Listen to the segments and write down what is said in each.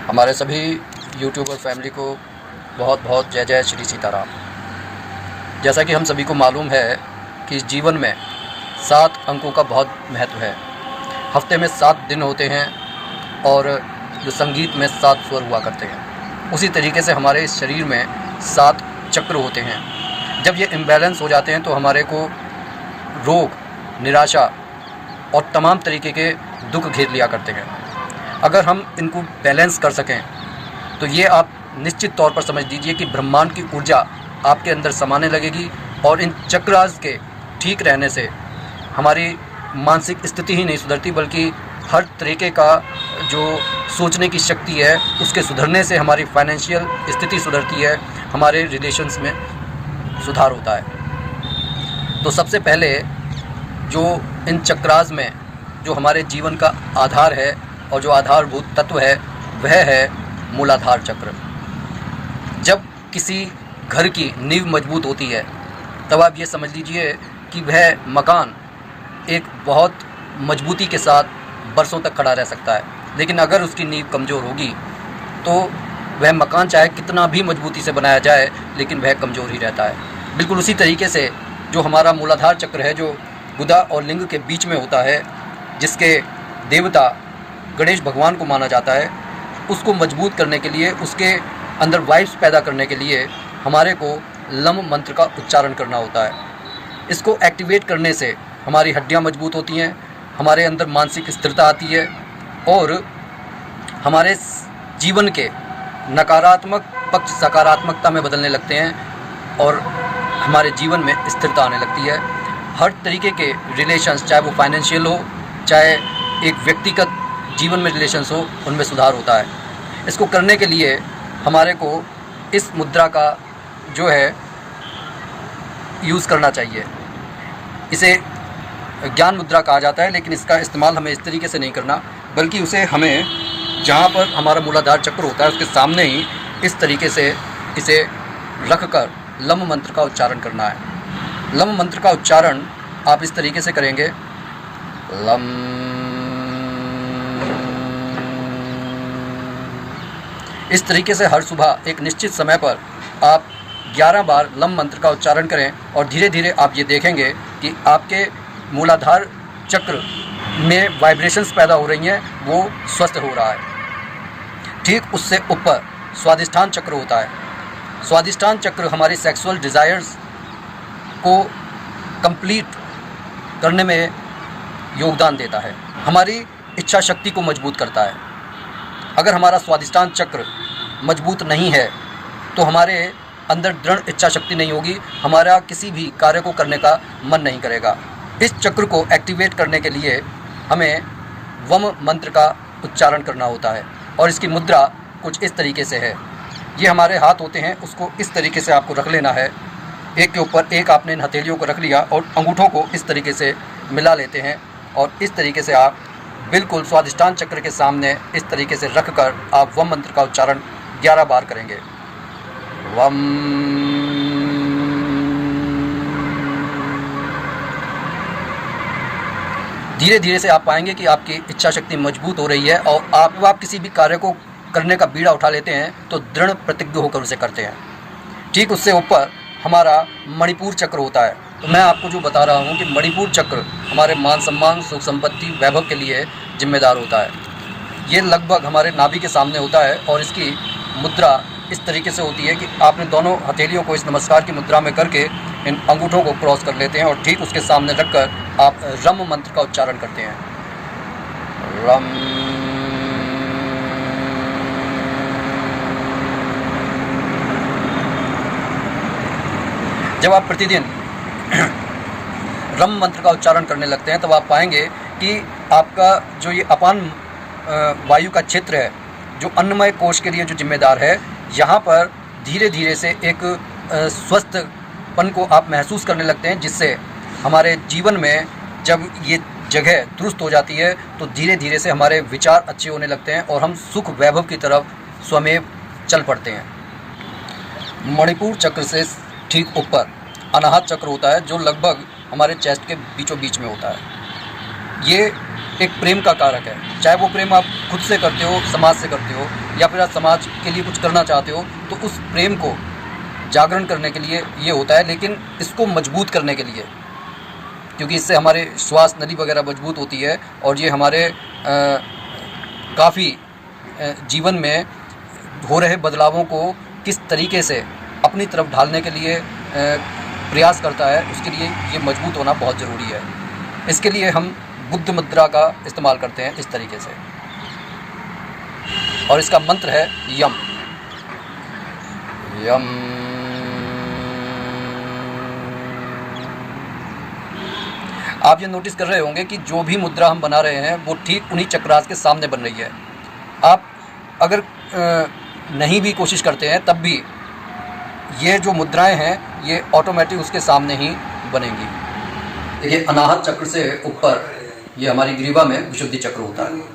हमारे सभी YouTuber family को बहुत बहुत जय जय श्री सीताराम। जैसा कि हम सभी को मालूम है कि जीवन में 7 अंकों का बहुत महत्व है। हफ्ते में 7 दिन होते हैं और जो संगीत में 7 स्वर हुआ करते हैं, उसी तरीके से हमारे इस शरीर में 7 चक्र होते हैं। जब ये इम्बैलेंस हो जाते हैं तो हमारे को रोग, निराशा और तमाम तरीके के दुख घेर लिया करते हैं। अगर हम इनको बैलेंस कर सकें तो ये आप निश्चित तौर पर समझ लीजिए कि ब्रह्मांड की ऊर्जा आपके अंदर समाने लगेगी और इन चक्रास के ठीक रहने से हमारी मानसिक स्थिति ही नहीं सुधरती, बल्कि हर तरीके का जो सोचने की शक्ति है उसके सुधरने से हमारी फाइनेंशियल स्थिति सुधरती है, हमारे रिलेशंस में सुधार होता है। तो सबसे पहले जो इन चक्रास में जो हमारे जीवन का आधार है और जो आधारभूत तत्व है वह है मूलाधार चक्र। जब किसी घर की नींव मजबूत होती है तब आप ये समझ लीजिए कि वह मकान एक बहुत मजबूती के साथ बरसों तक खड़ा रह सकता है। लेकिन अगर उसकी नींव कमज़ोर होगी तो वह मकान चाहे कितना भी मजबूती से बनाया जाए लेकिन वह कमज़ोर ही रहता है। बिल्कुल उसी तरीके से जो हमारा मूलाधार चक्र है, जो गुदा और लिंग के बीच में होता है, जिसके देवता गणेश भगवान को माना जाता है, उसको मजबूत करने के लिए, उसके अंदर वाइब्स पैदा करने के लिए हमारे को लम मंत्र का उच्चारण करना होता है। इसको एक्टिवेट करने से हमारी हड्डियां मजबूत होती हैं, हमारे अंदर मानसिक स्थिरता आती है और हमारे जीवन के नकारात्मक पक्ष सकारात्मकता में बदलने लगते हैं और हमारे जीवन में स्थिरता आने लगती है। हर तरीके के रिलेशंस, चाहे वो फाइनेंशियल हो, चाहे एक व्यक्तिगत जीवन में रिलेशंस हो, उनमें सुधार होता है। इसको करने के लिए हमारे को इस मुद्रा का जो है यूज़ करना चाहिए। इसे ज्ञान मुद्रा कहा जाता है, लेकिन इसका इस्तेमाल हमें इस तरीके से नहीं करना, बल्कि उसे हमें जहाँ पर हमारा मूलाधार चक्र होता है उसके सामने ही इस तरीके से इसे रख कर लम मंत्र का उच्चारण करना है। लम मंत्र का उच्चारण आप इस तरीके से करेंगे, लम। इस तरीके से हर सुबह एक निश्चित समय पर आप 11 बार लम मंत्र का उच्चारण करें और धीरे धीरे आप ये देखेंगे कि आपके मूलाधार चक्र में वाइब्रेशंस पैदा हो रही हैं, वो स्वस्थ हो रहा है। ठीक उससे ऊपर स्वादिष्ठान चक्र होता है। स्वादिष्ठान चक्र हमारी सेक्सुअल डिज़ायर्स को कंप्लीट करने में योगदान देता है, हमारी इच्छा शक्ति को मजबूत करता है। अगर हमारा स्वादिष्ठान चक्र मजबूत नहीं है तो हमारे अंदर दृढ़ इच्छा शक्ति नहीं होगी, हमारा किसी भी कार्य को करने का मन नहीं करेगा। इस चक्र को एक्टिवेट करने के लिए हमें वम मंत्र का उच्चारण करना होता है और इसकी मुद्रा कुछ इस तरीके से है। ये हमारे हाथ होते हैं, उसको इस तरीके से आपको रख लेना है। एक के ऊपर एक आपने इन हथेलियों को रख लिया और अंगूठों को इस तरीके से मिला लेते हैं और इस तरीके से आप बिल्कुल स्वादिष्ठान चक्र के सामने इस तरीके से रख कर आप वम मंत्र का उच्चारण 11 बार करेंगे। वम। धीरे धीरे से आप पाएंगे कि आपकी इच्छा शक्ति मजबूत हो रही है और आप किसी भी कार्य को करने का बीड़ा उठा लेते हैं तो दृढ़ प्रतिज्ञ होकर उसे करते हैं। ठीक उससे ऊपर हमारा मणिपुर चक्र होता है। तो मैं आपको जो बता रहा हूँ कि मणिपुर चक्र हमारे मान सम्मान, सुख संपत्ति, वैभव के लिए जिम्मेदार होता है। ये लगभग हमारे नाभि के सामने होता है और इसकी मुद्रा इस तरीके से होती है कि आपने दोनों हथेलियों को इस नमस्कार की मुद्रा में करके इन अंगूठों को क्रॉस कर लेते हैं और ठीक उसके सामने रखकर आप रम मंत्र का उच्चारण करते हैं। रम। जब आप प्रतिदिन रम मंत्र का उच्चारण करने लगते हैं तब आप पाएंगे कि आपका जो ये अपान वायु का क्षेत्र है, जो अन्नमय कोश के लिए जो जिम्मेदार है, यहाँ पर धीरे धीरे से एक स्वस्थपन को आप महसूस करने लगते हैं, जिससे हमारे जीवन में जब ये जगह दुरुस्त हो जाती है तो धीरे धीरे से हमारे विचार अच्छे होने लगते हैं और हम सुख वैभव की तरफ स्वमेव चल पड़ते हैं। मणिपुर चक्र से ठीक ऊपर अनाहत चक्र होता है, जो लगभग हमारे चेस्ट के बीचों बीच में होता है। ये एक प्रेम का कारक है। चाहे वो प्रेम आप खुद से करते हो, समाज से करते हो, या फिर आप समाज के लिए कुछ करना चाहते हो, तो उस प्रेम को जागरण करने के लिए ये होता है। लेकिन इसको मजबूत करने के लिए, क्योंकि इससे हमारे श्वास नली वगैरह मजबूत होती है और ये हमारे काफ़ी जीवन में हो रहे बदलावों को किस तरीके से अपनी तरफ ढालने के लिए प्रयास करता है, उसके लिए ये मजबूत होना बहुत ज़रूरी है। इसके लिए हम बुद्ध मुद्रा का इस्तेमाल करते हैं इस तरीके से, और इसका मंत्र है यम यम। आप ये नोटिस कर रहे होंगे कि जो भी मुद्रा हम बना रहे हैं वो ठीक उन्हीं चक्रास के सामने बन रही है। आप अगर नहीं भी कोशिश करते हैं तब भी ये जो मुद्राएं हैं ये ऑटोमेटिक उसके सामने ही बनेंगी। देखिए, अनाहत चक्र से ऊपर ये हमारी ग्रीवा में विशुद्धि चक्र होता है।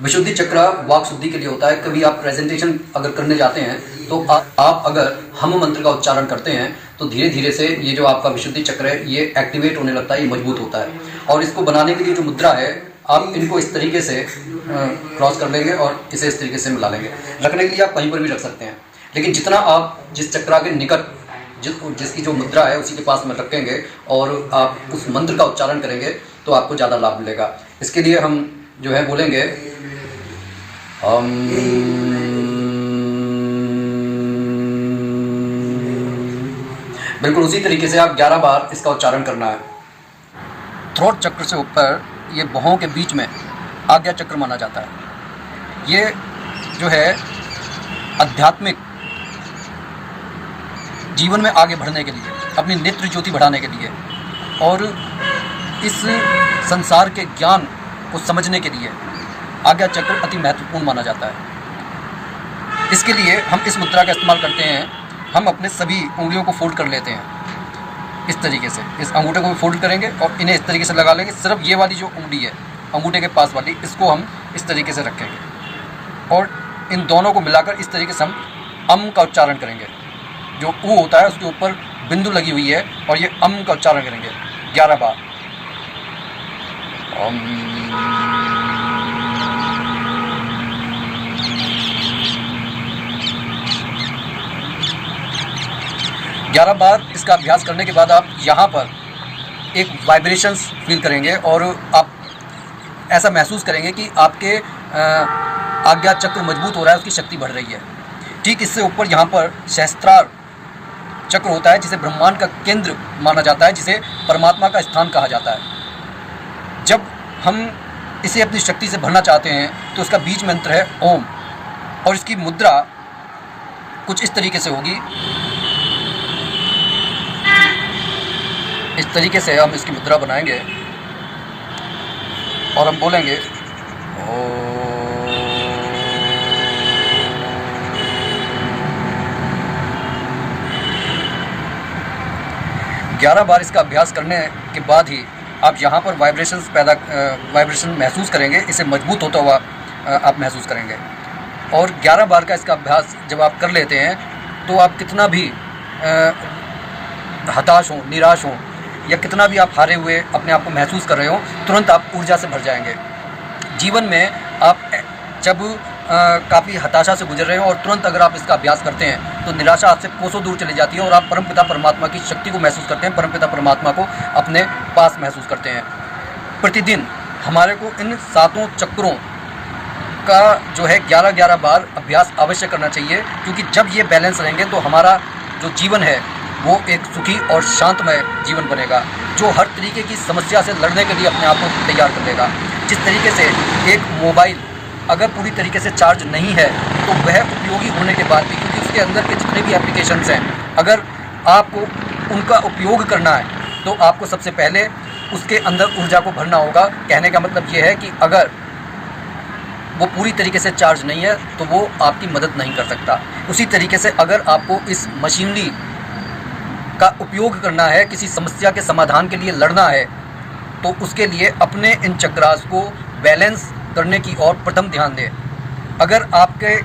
विशुद्धि चक्र वाक शुद्धि के लिए होता है। कभी आप प्रेजेंटेशन अगर करने जाते हैं तो आप अगर हम मंत्र का उच्चारण करते हैं तो धीरे धीरे से ये जो आपका विशुद्धि चक्र है ये एक्टिवेट होने लगता है, ये मजबूत होता है। और इसको बनाने के लिए जो मुद्रा है, आप इनको इस तरीके से क्रॉस कर लेंगे और इसे इस तरीके से मिला लेंगे। रखने के लिए आप कहीं पर भी रख सकते हैं, लेकिन जितना आप जिस चक्रा के निकट जिसकी जो मुद्रा है उसी के पास में रखेंगे और आप उस मंत्र का उच्चारण करेंगे तो आपको ज़्यादा लाभ मिलेगा। इसके लिए हम जो है बोलेंगे बिल्कुल उसी तरीके से आप 11 बार इसका उच्चारण करना है। थ्रोट चक्र से ऊपर ये भौहों के बीच में आज्ञा चक्र माना जाता है। ये जो है आध्यात्मिक जीवन में आगे बढ़ने के लिए, अपनी नेत्र ज्योति बढ़ाने के लिए और इस संसार के ज्ञान को समझने के लिए आज्ञा चक्र अति महत्वपूर्ण माना जाता है। इसके लिए हम इस मुद्रा का इस्तेमाल करते हैं। हम अपने सभी उंगलियों को फोल्ड कर लेते हैं इस तरीके से। इस अंगूठे को भी फोल्ड करेंगे और इन्हें इस तरीके से लगा लेंगे। सिर्फ ये वाली जो उंगली है अंगूठे के पास वाली, इसको हम इस तरीके से रखेंगे और इन दोनों को मिलाकर इस तरीके से हम अम का उच्चारण करेंगे। जो ऊ होता है उसके ऊपर बिंदु लगी हुई है और ये अम का उच्चारण करेंगे 11 बार। अम 11 बार इसका अभ्यास करने के बाद आप यहाँ पर एक वाइब्रेशंस फील करेंगे और आप ऐसा महसूस करेंगे कि आपके आज्ञा चक्र मजबूत हो रहा है, उसकी शक्ति बढ़ रही है। ठीक इससे ऊपर यहाँ पर सहस्त्रार चक्र होता है जिसे ब्रह्मांड का केंद्र माना जाता है, जिसे परमात्मा का स्थान कहा जाता है। जब हम इसे अपनी शक्ति से भरना चाहते हैं तो इसका बीज मंत्र है ओम, और इसकी मुद्रा कुछ इस तरीके से होगी। इस तरीके से हम इसकी मुद्रा बनाएंगे और हम बोलेंगे ओम। 11 बार इसका अभ्यास करने के बाद ही आप यहाँ पर वाइब्रेशन महसूस करेंगे। इसे मजबूत होता हुआ आप महसूस करेंगे। और 11 बार का इसका अभ्यास जब आप कर लेते हैं तो आप कितना भी हताश हो, निराश हो या कितना भी आप हारे हुए अपने आप को महसूस कर रहे हो, तुरंत आप ऊर्जा से भर जाएंगे। जीवन में आप जब काफ़ी हताशा से गुजर रहे हो और तुरंत अगर आप इसका अभ्यास करते हैं तो निराशा आपसे कोसों दूर चली जाती है और आप परमपिता परमात्मा की शक्ति को महसूस करते हैं, परमपिता परमात्मा को अपने पास महसूस करते हैं। प्रतिदिन हमारे को इन 7 चक्रों का जो है 11-11 बार अभ्यास अवश्य करना चाहिए, क्योंकि जब ये बैलेंस रहेंगे तो हमारा जो जीवन है वो एक सुखी और शांतमय जीवन बनेगा, जो हर तरीके की समस्या से लड़ने के लिए अपने आप को तैयार कर देगा। जिस तरीके से एक मोबाइल अगर पूरी तरीके से चार्ज नहीं है तो वह उपयोगी होने के बाद भी, क्योंकि उसके अंदर के जितने भी एप्लीकेशंस हैं, अगर आपको उनका उपयोग करना है तो आपको सबसे पहले उसके अंदर ऊर्जा को भरना होगा। कहने का मतलब ये है कि अगर वो पूरी तरीके से चार्ज नहीं है तो वो आपकी मदद नहीं कर सकता। उसी तरीके से अगर आपको इस मशीनरी का उपयोग करना है, किसी समस्या के समाधान के लिए लड़ना है, तो उसके लिए अपने इन चक्रास को बैलेंस करने की ओर प्रथम ध्यान दें। अगर आपके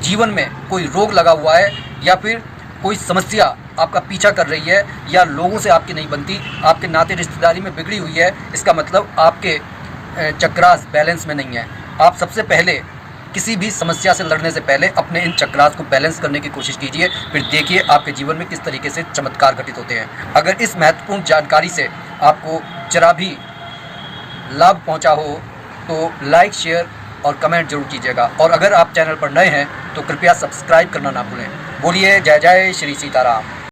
जीवन में कोई रोग लगा हुआ है या फिर कोई समस्या आपका पीछा कर रही है या लोगों से आपकी नहीं बनती, आपके नाते रिश्तेदारी में बिगड़ी हुई है, इसका मतलब आपके चक्रास बैलेंस में नहीं है। आप सबसे पहले किसी भी समस्या से लड़ने से पहले अपने इन चक्रास को बैलेंस करने की कोशिश कीजिए, फिर देखिए आपके जीवन में किस तरीके से चमत्कार घटित होते हैं। अगर इस महत्वपूर्ण जानकारी से आपको जरा भी लाभ पहुंचा हो तो लाइक, शेयर और कमेंट जरूर कीजिएगा। और अगर आप चैनल पर नए हैं तो कृपया सब्सक्राइब करना ना भूलें। बोलिए जय जय श्री सीताराम।